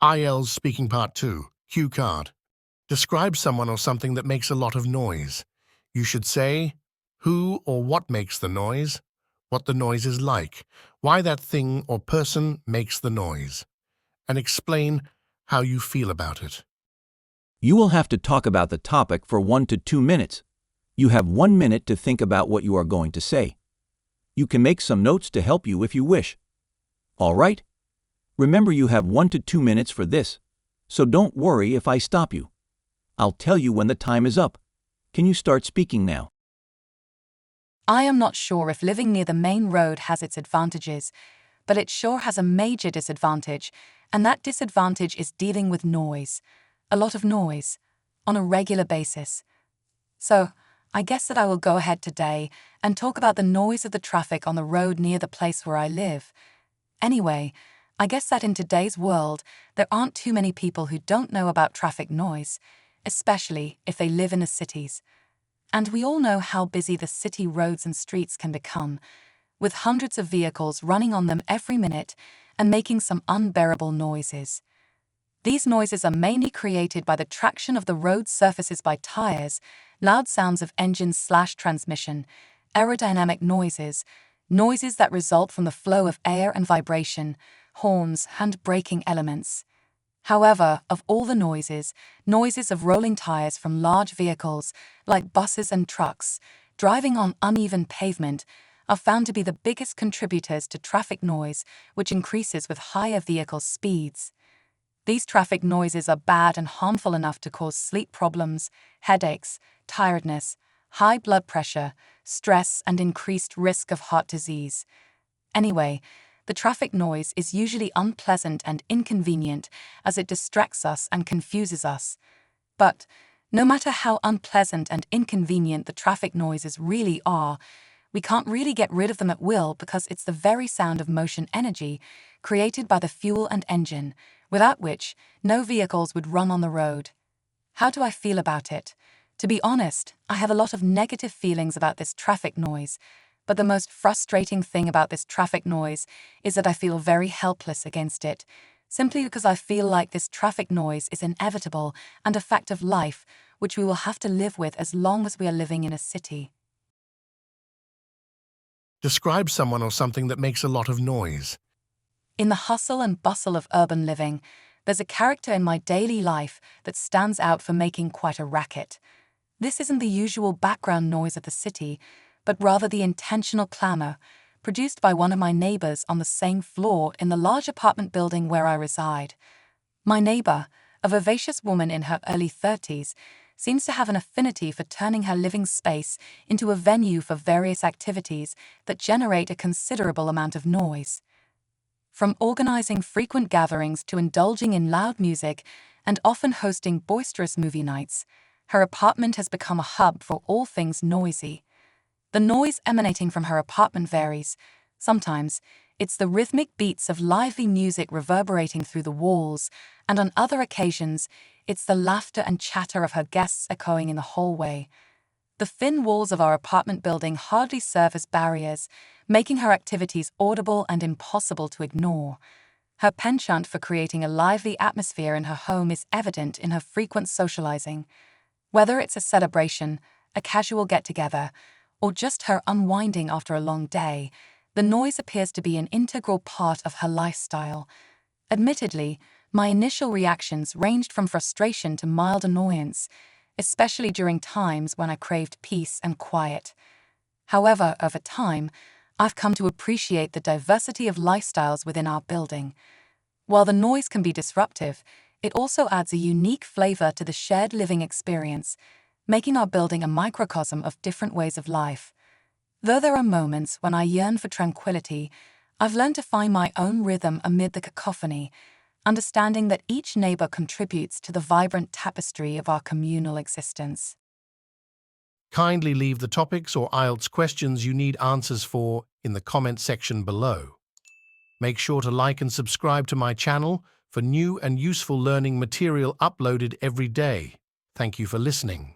IELTS Speaking Part 2, Cue Card. Describe someone or something that makes a lot of noise. You should say who or what makes the noise, what the noise is like, why that thing or person makes the noise, and explain how you feel about it. You will have to talk about the topic for 1 to 2 minutes. You have 1 minute to think about what you are going to say. You can make some notes to help you if you wish. All right? Remember, you have 1 to 2 minutes for this, so don't worry if I stop you. I'll tell you when the time is up. Can you start speaking now? I am not sure if living near the main road has its advantages, but it sure has a major disadvantage, and that disadvantage is dealing with noise. A lot of noise, on a regular basis. So, I guess that I will go ahead today and talk about the noise of the traffic on the road near the place where I live. Anyway, I guess that in today's world, there aren't too many people who don't know about traffic noise, especially if they live in the cities. And we all know how busy the city roads and streets can become, with hundreds of vehicles running on them every minute and making some unbearable noises. These noises are mainly created by the traction of the road surfaces by tires, loud sounds of engines/transmission, aerodynamic noises, noises that result from the flow of air and vibration, horns, and braking elements. However, of all the noises of rolling tires from large vehicles, like buses and trucks, driving on uneven pavement, are found to be the biggest contributors to traffic noise, which increases with higher vehicle speeds. These traffic noises are bad and harmful enough to cause sleep problems, headaches, tiredness, high blood pressure, stress, and increased risk of heart disease. Anyway, the traffic noise is usually unpleasant and inconvenient as it distracts us and confuses us. But, no matter how unpleasant and inconvenient the traffic noises really are, we can't really get rid of them at will because it's the very sound of motion energy created by the fuel and engine, without which no vehicles would run on the road. How do I feel about it? To be honest, I have a lot of negative feelings about this traffic noise, but the most frustrating thing about this traffic noise is that I feel very helpless against it, simply because I feel like this traffic noise is inevitable and a fact of life, which we will have to live with as long as we are living in a city. Describe someone or something that makes a lot of noise. In the hustle and bustle of urban living, there's a character in my daily life that stands out for making quite a racket. This isn't the usual background noise of the city, but rather the intentional clamor produced by one of my neighbors on the same floor in the large apartment building where I reside. My neighbor, a vivacious woman in her early 30s, seems to have an affinity for turning her living space into a venue for various activities that generate a considerable amount of noise. From organizing frequent gatherings to indulging in loud music and often hosting boisterous movie nights, her apartment has become a hub for all things noisy. The noise emanating from her apartment varies. Sometimes, it's the rhythmic beats of lively music reverberating through the walls, and on other occasions, it's the laughter and chatter of her guests echoing in the hallway. The thin walls of our apartment building hardly serve as barriers, making her activities audible and impossible to ignore. Her penchant for creating a lively atmosphere in her home is evident in her frequent socializing. Whether it's a celebration, a casual get-together, or just her unwinding after a long day, the noise appears to be an integral part of her lifestyle. Admittedly, my initial reactions ranged from frustration to mild annoyance, especially during times when I craved peace and quiet. However, over time, I've come to appreciate the diversity of lifestyles within our building. While the noise can be disruptive, it also adds a unique flavor to the shared living experience, making our building a microcosm of different ways of life. Though there are moments when I yearn for tranquility, I've learned to find my own rhythm amid the cacophony, understanding that each neighbor contributes to the vibrant tapestry of our communal existence. Kindly leave the topics or IELTS questions you need answers for in the comment section below. Make sure to like and subscribe to my channel for new and useful learning material uploaded every day. Thank you for listening.